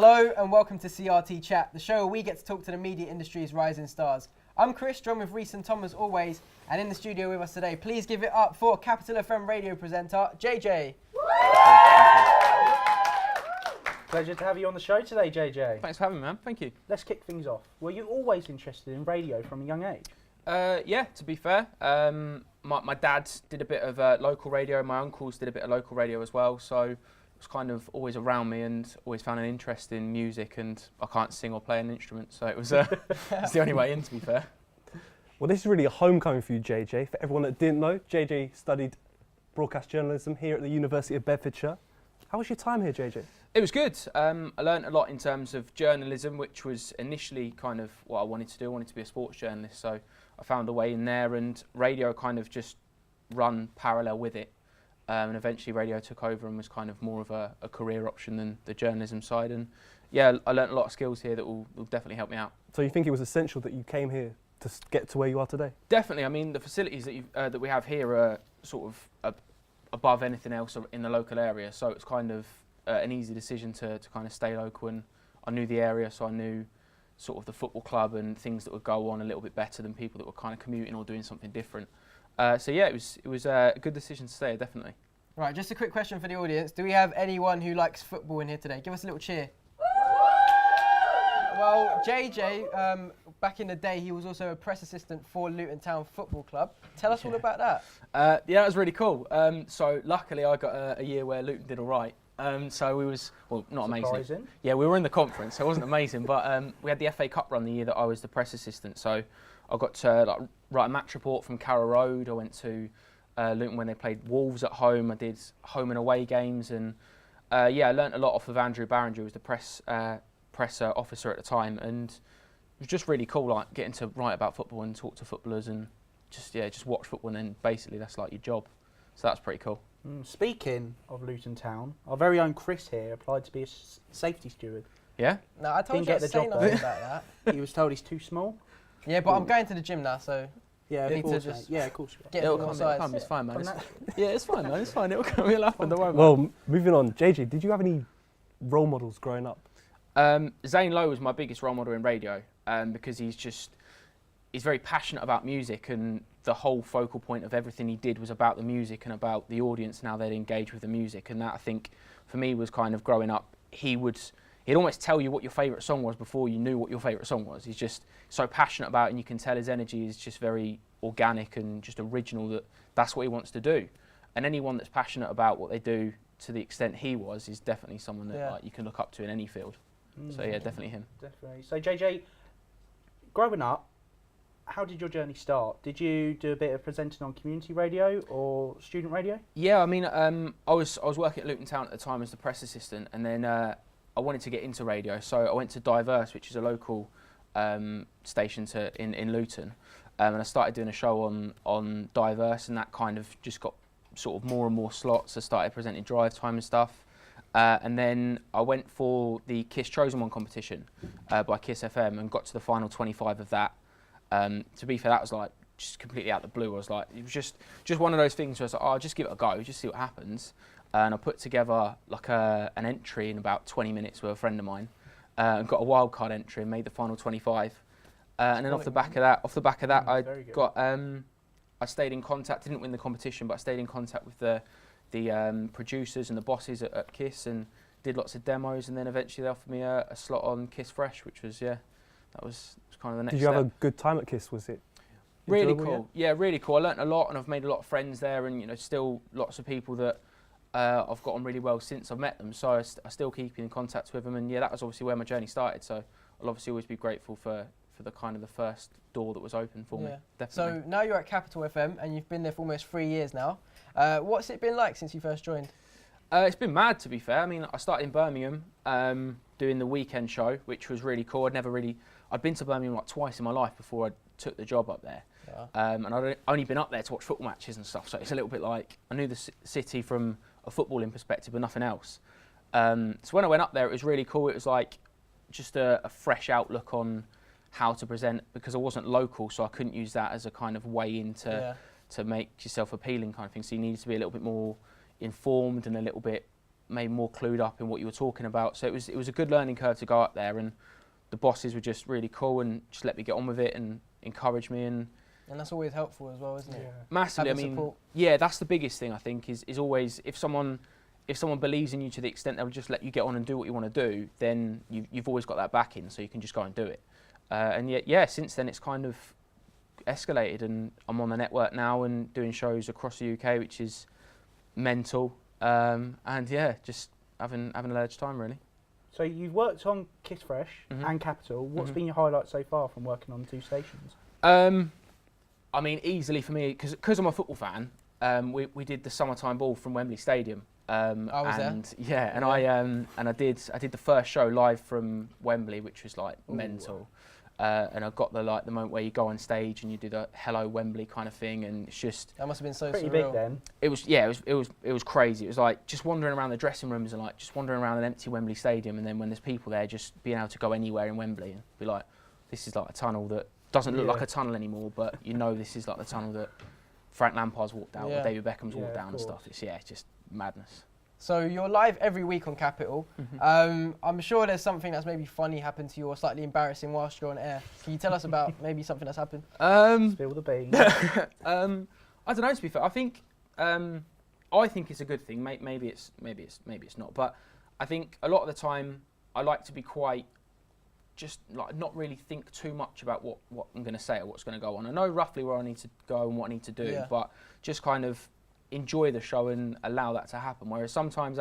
Hello and welcome to CRT Chat, the show where we get to talk to the media industry's rising stars. I'm Chris, joined with Reese and Tom as always, and in the studio with us today, please give it up for Capital FM radio presenter, JJ. Pleasure to have you on the show today, JJ. Thanks for having me, man. Thank you. Let's kick things off. Were you always interested in radio from a young age? Yeah, to be fair. My dad did a bit of local radio, my uncles did a bit of local radio as well, so it was kind of always around me and always found an interest in music, and I can't sing or play an instrument, so it was it's the only way in, to be fair. Well, this is really a homecoming for you, JJ. For everyone that didn't know, JJ studied broadcast journalism here at the University of Bedfordshire. How was your time here, JJ? It was good. I learnt a lot in terms of journalism, which was initially kind of what I wanted to do. I wanted to be a sports journalist, so I found a way in there, and radio kind of just run parallel with it. And eventually radio took over and was kind of more of a career option than the journalism side. And yeah, I learnt a lot of skills here that will definitely help me out. So you think it was essential that you came here to get to where you are today? Definitely. I mean, the facilities that we have here are sort of above anything else in the local area, so it's kind of an easy decision to kind of stay local, and I knew the area, so I knew sort of the football club and things that would go on a little bit better than people that were kind of commuting or doing something different. So yeah, it was a good decision to stay, definitely. Right, just a quick question for the audience. Do we have anyone who likes football in here today? Give us a little cheer. Well, JJ, back in the day, he was also a press assistant for Luton Town Football Club. Tell us all about that. Yeah, that was really cool. So luckily I got a year where Luton did all right. So we was, well, not Surprising. amazing. Yeah, we were in the conference, so it wasn't amazing, but we had the FA Cup run the year that I was the press assistant. So I got to write a match report from Carrow Road. I went to Luton when they played Wolves at home. I did home and away games, and yeah, I learnt a lot off of Andrew Barringer, who was the press officer at the time, and it was just really cool, like getting to write about football and talk to footballers and just watch football, and then basically that's like your job. So that's pretty cool. Speaking of Luton Town, our very own Chris here applied to be a safety steward. Yeah? No, I told Didn't you get the say job nothing though. about that. He was told he's too small. Yeah, but I'm going to the gym now, so Yeah, Need of to course, just mate. Yeah, of course you are. get It'll more come, size. it's fine, man. Come Yeah, it's fine, man. It's fine. It'll come. It'll happen. Don't worry about it. Well, moving on. JJ, did you have any role models growing up? Zane Lowe was my biggest role model in radio, because he's very passionate about music, and the whole focal point of everything he did was about the music and about the audience and how they'd engage with the music. And that, I think, for me, was kind of growing up. He'd almost tell you what your favourite song was before you knew what your favourite song was. He's just so passionate about it, and you can tell his energy is just very organic and just original, that's what he wants to do. And anyone that's passionate about what they do to the extent he was is definitely someone that like, you can look up to in any field. So yeah, definitely him. Definitely. So JJ, growing up, how did your journey start? Did you do a bit of presenting on community radio or student radio? Yeah, I mean, I was working at Luton Town at the time as the press assistant, and then I wanted to get into radio, so I went to Diverse, which is a local station in Luton, and I started doing a show on Diverse, and that kind of just got sort of more and more slots. I started presenting drive time and stuff, and then I went for the KISS Chosen One competition by KISS FM and got to the final 25 of that. To be fair, that was like just completely out of the blue. I was like, it was just one of those things where I was like, oh, I'll just give it a go, just see what happens. And I put together like an entry in about 20 minutes with a friend of mine, and got a wildcard entry and made the final 25. And then off the back of that, I stayed in contact. Didn't win the competition, but I stayed in contact with the producers and the bosses at KISS, and did lots of demos. And then eventually they offered me a slot on KISS Fresh, which was that was kind of the next step. Did you have a good time at KISS? Was it really enjoyable, cool? Yeah, really cool. I learnt a lot, and I've made a lot of friends there, and still lots of people that I've got on really well since I've met them. So I still keep in contact with them, and yeah, that was obviously where my journey started. So I'll obviously always be grateful for the kind of the first door that was open for me. Definitely. So now you're at Capital FM, and you've been there for almost 3 years now. What's it been like since you first joined? It's been mad, to be fair. I mean, I started in Birmingham doing the weekend show, which was really cool. I'd been to Birmingham like twice in my life before I took the job up there. Yeah. And I'd only been up there to watch football matches and stuff, so it's a little bit like I knew the city from a footballing perspective, but nothing else. So when I went up there, it was really cool. It was like just a fresh outlook on how to present, because I wasn't local, so I couldn't use that as a kind of way to make yourself appealing kind of thing. So you needed to be a little bit more informed and a little bit maybe more clued up in what you were talking about. So it was a good learning curve to go up there, and the bosses were just really cool and just let me get on with it and encourage me. And that's always helpful as well, isn't it? Massively. Having I mean, support. yeah, that's the biggest thing I think is always if someone believes in you to the extent they'll just let you get on and do what you want to do, then you've always got that backing, so you can just go and do it. And yet, yeah, since then it's kind of escalated, and I'm on the network now and doing shows across the UK, which is mental. And yeah, just having a large time really. So you've worked on Kiss Fresh and Capital. What's been your highlight so far from working on the two stations? I mean, easily for me, because I'm a football fan, we did the summertime ball from Wembley Stadium. I was there. Yeah, and I did the first show live from Wembley, which was like mental. And I got the moment where you go on stage and you do the "Hello Wembley" kind of thing, and it's just That must have been so Pretty surreal. big then. it was crazy. It was like just wandering around the dressing rooms and like just wandering around an empty Wembley Stadium, and then when there's people there, just being able to go anywhere in Wembley and be like, this is like a tunnel that doesn't look like a tunnel anymore, but you know this is like the tunnel that Frank Lampard's walked down or David Beckham's walked down and stuff. It's just madness. So you're live every week on Capital. I'm sure there's something that's maybe funny happened to you or slightly embarrassing whilst you're on air. Can you tell us about maybe something that's happened? Spill the beans. I don't know. To be fair, I think it's a good thing. Maybe it's not. But I think a lot of the time I like to be quite just like not really think too much about what I'm going to say or what's going to go on. I know roughly where I need to go and what I need to do, but just kind of enjoy the show and allow that to happen. Whereas sometimes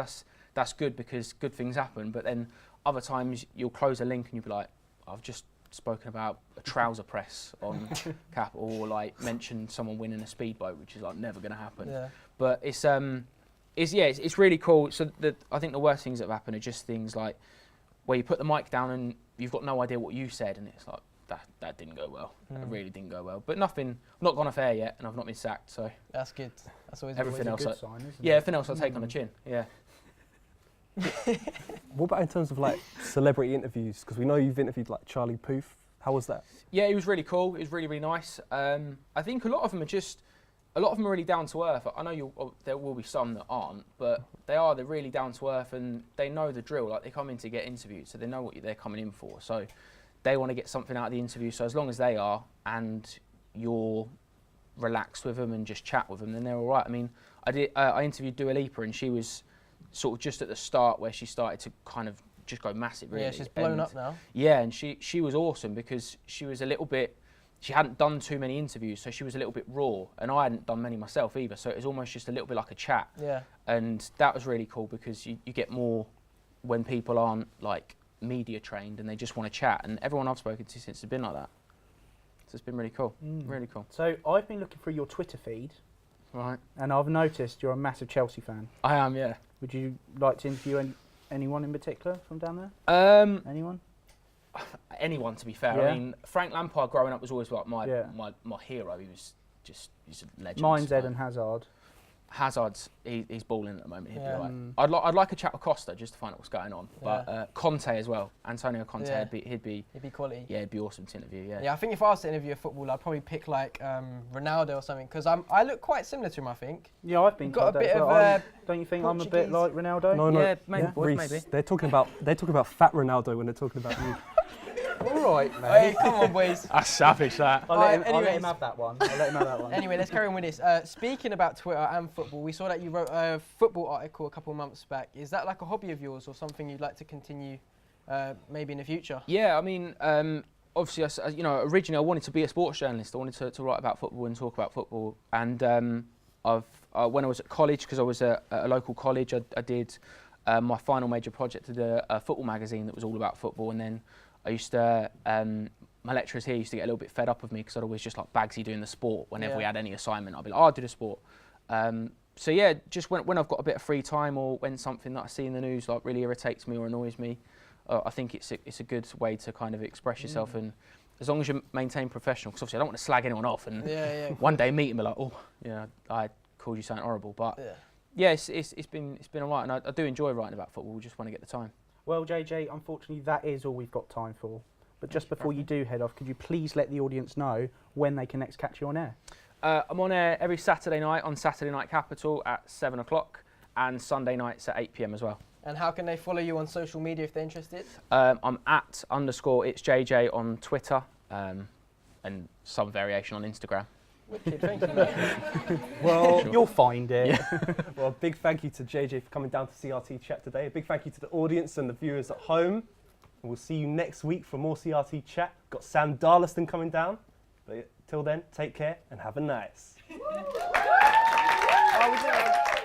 that's good because good things happen, but then other times you'll close a link and you'll be like, I've just spoken about a trouser press on Capital, or like mentioned someone winning a speedboat, which is like never going to happen. Yeah. But it's really cool. So I think the worst things that have happened are just things like where you put the mic down and you've got no idea what you said, and it's like that didn't go well. That really didn't go well. But nothing. I've not gone off air yet, and I've not been sacked. So That's good. That's always everything Always else, a good sign, isn't it? everything else I take on the chin. Yeah. What about in terms of like celebrity interviews? Because we know you've interviewed like Charlie Puth. How was that? Yeah, it was really cool. It was really, really nice. I think a lot of them are really down to earth. I know there will be some that aren't, but they're really down to earth and they know the drill. Like they come in to get interviewed, so they know what they're coming in for. So they want to get something out of the interview. So as long as they are and you're relaxed with them and just chat with them, then they're all right. I mean, I interviewed Dua Lipa and she was sort of just at the start where she started to kind of just go massive, really. Yeah, she's blown up now. Yeah, and she was awesome because she was a little bit, she hadn't done too many interviews, so she was a little bit raw, and I hadn't done many myself either, so it was almost just a little bit like a chat. Yeah. And that was really cool because you get more when people aren't like media trained and they just want to chat, and everyone I've spoken to since has been like that. So it's been really cool, really cool. So I've been looking through your Twitter feed, Right. and I've noticed you're a massive Chelsea fan. I am, yeah. Would you like to interview anyone in particular from down there? Anyone? Anyone, to be fair. Yeah. I mean, Frank Lampard growing up was always like my hero. He's a legend. Mine's Eden Hazard. Hazard's he's balling at the moment. He'd Yeah. be right. I'd like a chat with Costa just to find out what's going on. But Conte as well, Antonio Conte. Yeah. He'd be quality. yeah, it'd be awesome to interview. Yeah. Yeah, I think if I was to interview a footballer, I'd probably pick like Ronaldo or something because I look quite similar to him. I think. Yeah, I've been Got told a that bit as well. of Don't you think I'm a bit Portuguese. like Ronaldo? No, Yeah, maybe. Yeah. Boys, Reece, maybe. they're talking about fat Ronaldo when they're talking about you. All right, Hey, come on, boys. That's savage. That. I'll let Anyways. him have that one. Anyway, let's carry on with this. Speaking about Twitter and football, we saw that you wrote a football article a couple of months back. Is that like a hobby of yours or something you'd like to continue maybe in the future? Yeah, I mean, obviously, originally I wanted to be a sports journalist. I wanted to write about football and talk about football. And when I was at college, because I was at a local college, I did my final major project at a football magazine that was all about football. And then I used to, my lecturers here used to get a little bit fed up with me because I'd always just like Bagsy doing the sport. Whenever we had any assignment, I'd be like, I'll do the sport. So yeah, just when I've got a bit of free time or when something that I see in the news like really irritates me or annoys me, I think it's a good way to kind of express yourself, and as long as you maintain professional, because obviously I don't want to slag anyone off and one day meet him and be like, oh, yeah, I called you something horrible, but yeah, it's been alright, and I do enjoy writing about football. We just want to get the time. Well, JJ, unfortunately, that is all we've got time for. But just before you do head off, could you please let the audience know when they can next catch you on air? I'm on air every Saturday night on Saturday Night Capital at 7 o'clock. and Sunday nights at 8 p.m. as well. And how can they follow you on social media if they're interested? I'm at _ it's JJ on Twitter and some variation on Instagram. Wicked, thank you, mate. Well, You'll find it. well, a big thank you to JJ for coming down to CRT Chat today. A big thank you to the audience and the viewers at home. And we'll see you next week for more CRT Chat. Got Sam Darlaston coming down. But till then, take care and have a nice. Oh, we did it.